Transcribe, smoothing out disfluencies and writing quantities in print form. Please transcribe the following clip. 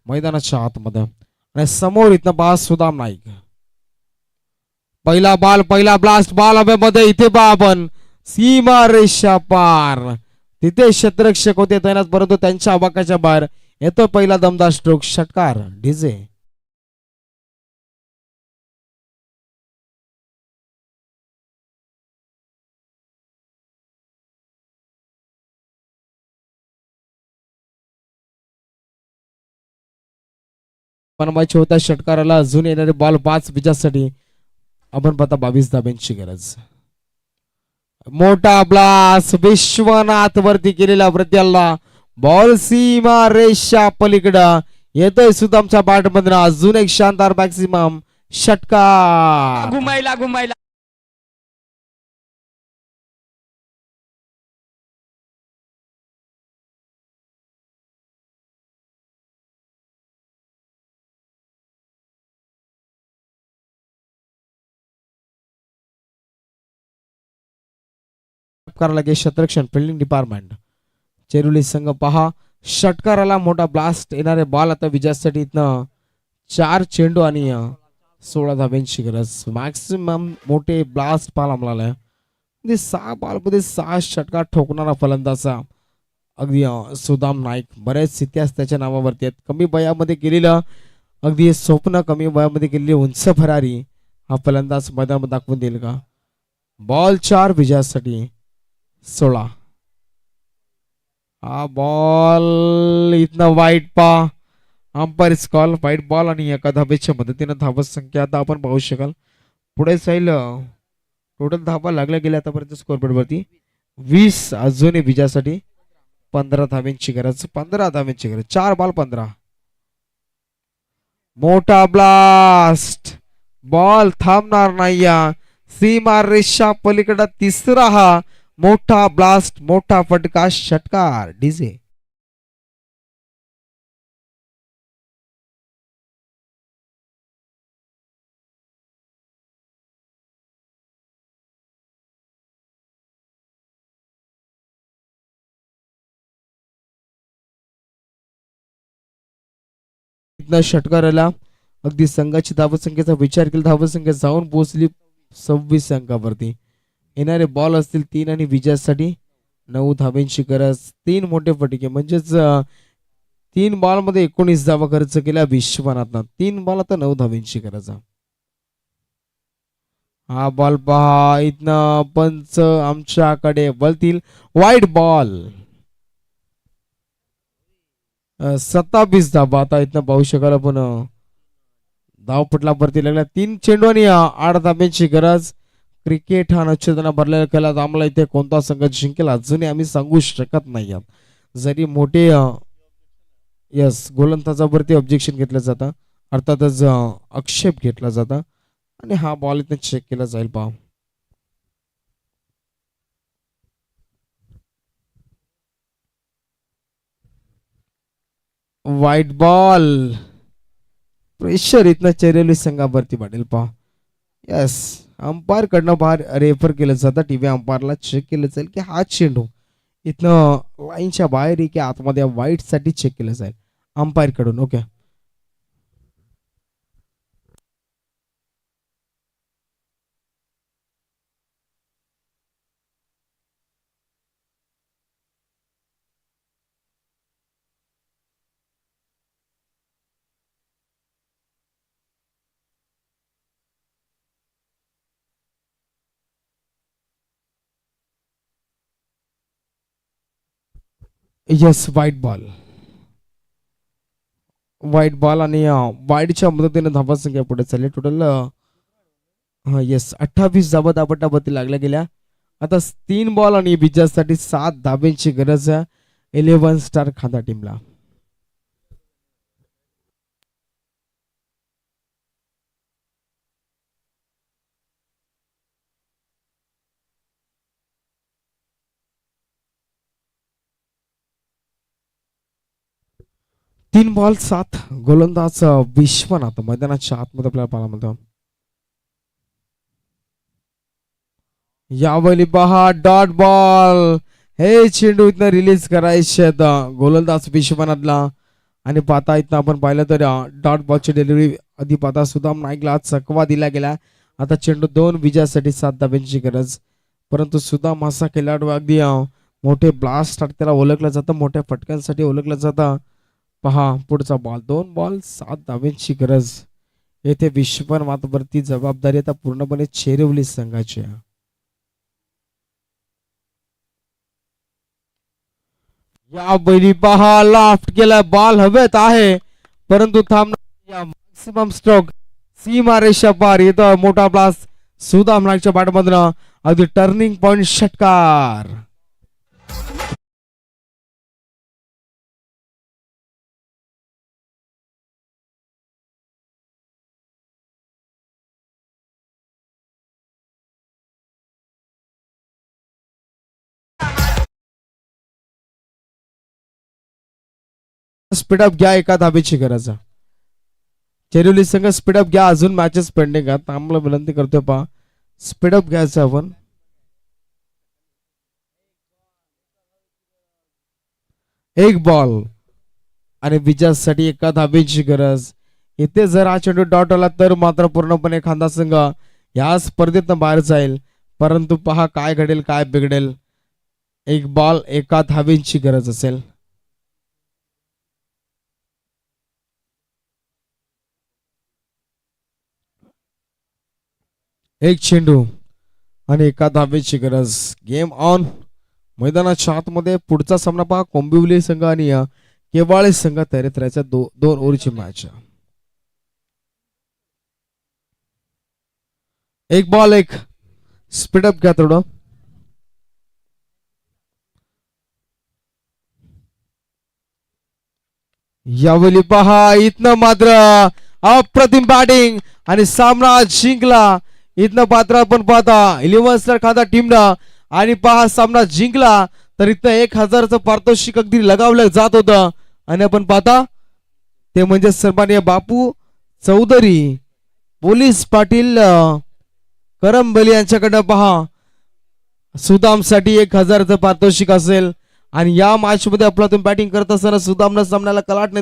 मैदानाच्या आतमध्ये. आणि समोर इथं पहा सुदाम नाईक. पहिला पहिला ब्लास्ट बॉल हवेमध्ये. इथे पहा आपण सीमा रेषा पार. तिथे क्षेत्ररक्षक होते तैनात परंतु त्यांच्या आवाकाच्या बाहेर येतो पहिला दमदार स्ट्रोक. षटकार डीजे. बनवायचे होत्या षटकाराला अजून येणारे बॉल 5 विजयासाठी. आपण पाहता 22 धाब्यांची गरज. मोठा ब्लास्ट विश्वनाथ वरती केलेला प्रत्यल्ला बॉल सीमा रेषा पलीकडं येतोय सुदामच्या बॅट मधून. अजून एक शानदार मॅक्सिमम षटकार. घुमायला घुमायला करायला गे क्षेत्ररक्षण फिल्डिंग डिपार्टमेंट चेरुली संघ पहा. षटकाराला मोठा ब्लास्ट येणारे बॉल आता विजयासाठी इथनं 4 चेंडू आणि 16 धाब्यांची गरज. मॅक्सिमम मोठे ब्लास्ट पाहायला मिळालाय. 6 बॉल मध्ये 6 षटकार ठोकणारा फलंदाजा अगदी सुदाम नाईक. बरेच इतिहास त्याच्या नावावरती आहेत. कमी वयामध्ये केलेलं अगदी स्वप्न, कमी वयामध्ये केलेली उंच भरारी हा फलंदाज मैदानात दाखवून देईल का. बॉल 4 विजयासाठी 16. हा बॉल इथनं वाईट पा. अंपायर कॉल वाईट बॉल आणि एका धाब्याच्या मदतीनं धावत संख्या आता आपण पाहू शकाल पुढे जाईल. टोटल धाबा लागल्या गेल्या आतापर्यंत स्कोरबोर्ड वरती 20. अजूनही विजयासाठी 15 धाब्यांची गरज. 15 धाब्यांची गरज. 4 बॉल 15. मोठा ब्लास्ट बॉल थांबणार नाही. सीमा रेषा पलीकडे तिसरा हा मोठा ब्लास्ट, मोठा फटका, षटकार डीजे. षटकाराला अगदी संघाची धावसंख्येचा विचार केला धावसंख्या जाऊन पोहोचली 26 अंकावरती. येणारे बॉल असतील 3 आणि विजयासाठी 9 धाब्यांची गरज. 3 मोठे फटके म्हणजेच 3 बॉल मध्ये 19 धावा खर्च केल्या विश्वनाथनं. 3 बॉल आता 9 धाब्यांची गरज. हा बॉल पहा इथनं पंच आमच्याकडे वळतील. वाईट बॉल. 27 धाबा आता इथनं पाहू शकाल आपण. धावपटला वरती लागला. 3 चेंडू आणि 8 धाब्यांची गरज. क्रिकेट हा नक्षत्रानं भरलेला खेळ. आम्हाला इथे कोणता संघ जिंकेल अजूनही आम्ही सांगू शकत नाही. जरी मोठे यस गोलंदाजावरती ऑब्जेक्शन घेतलं जातं, अर्थातच आक्षेप घेतला जाता आणि हा बॉल इथे चेक केला जाईल. पहा वाईट बॉल. प्रेशर इथनं चेरेली संघावरती वाढेल. पहा यस अंपायर कडनं बाहेर रेफर केलं जातं. टीव्ही अंपायरला चेक केलं जाईल की हा चेंडू इथनं लाईनच्या बाहेर की आतमध्ये वाईट साठी चेक केलं जाईल अंपायर कडून. ओके यस वाईट बॉल. वाईट बॉल आणि वाईटच्या मदतीने धावा संख्या पुढे चालली. टोटल येस 28 धावा दाबटावरती लागल्या गेल्या. आता 3 बॉल आणि विजयासाठी 7 धाब्यांची गरज आहे 11 स्टार खांदा टीमला. तीन बॉल 7 गोलंदाज विश्वनाथ मैदानाच्या आतमध्ये आपल्याला पाहायला मिळतो. यावेळी पहा डॉट बॉल. हे चेंडू इथं रिलीज करायचे गोलंदाज विश्वनाथला आणि पाहता इथं आपण पाहिलं तर डॉट बॉलची डिलिव्हरी आधी पाहता सुदाम नाईकला चकवा दिला गेला. आता चेंडू 2 विजयासाठी 7 धाब्यांची गरज. परंतु सुदाम असा खेळाडू अगदी मोठे ब्लास्ट त्याला ओळखलं जातं, मोठ्या फटक्यांसाठी ओळखलं जातं. पहा पुढचा बॉल 2 बॉल 7 धाब्यांची गरज. येथे विश्वनाथवरती जबाबदारी आता पूर्णपणे चेरिवली संघाची आहे. या बैली पहा लाफ्ट केला, बॉल हवेत आहे परंतु थांबणार. मॅक्सिमम स्ट्रोक सीमा रेषा पार. येतो मोठा ब्लास्ट सुदाम नाईकच्या बॅटमधून. अगदी टर्निंग पॉइंट षटकार. स्पीडअप घ्या, एका धाबेची गरज आहे. चेरिवली संघ स्पीडअप घ्या, अजून मॅचेस पेंडिंग आहेत. आम्हाला विनंती करतोय पहा स्पीडअप घ्यायचं आपण. एक बॉल आणि विजयासाठी एका धाबेची गरज. इथे जर हा चेंडू डॉट आला तर मात्र पूर्णपणे खांदा संघ या स्पर्धेतून बाहेर जाईल. परंतु पहा काय घडेल काय बिघडेल. एक बॉल एका धाबेची गरज असेल. एक चेंडू आणि एका धाबेची गरज. Game on. मैदानाच्या आतमध्ये पुढचा सामना पहा कोंबिवली संघ आणि केवाळे संघ तयारीत राहायचा. 2 ओव्हरची मॅच. एक बॉल एक. स्पीडअप घ्या थोडं. यावेळी पहा इथनं मात्र अप्रतिम बॅटिंग आणि सामना जिंकला. इथनं पात्र आपण पाहता 11 स्टार खादा टीमनं आणि पहा सामना जिंकला. तर इथं 1000चं पारितोषिक अगदी लगावलं जात होतं. आणि आपण पाहता ते म्हणजे सन्माननीय बापू चौधरी पोलीस पाटील करंबली यांच्याकडनं पहा सुदाम साठी 1000चं पारितोषिक असेल. आणि या मॅच मध्ये आपला बॅटिंग करत असताना सुदामनं सामन्याला कलाटणे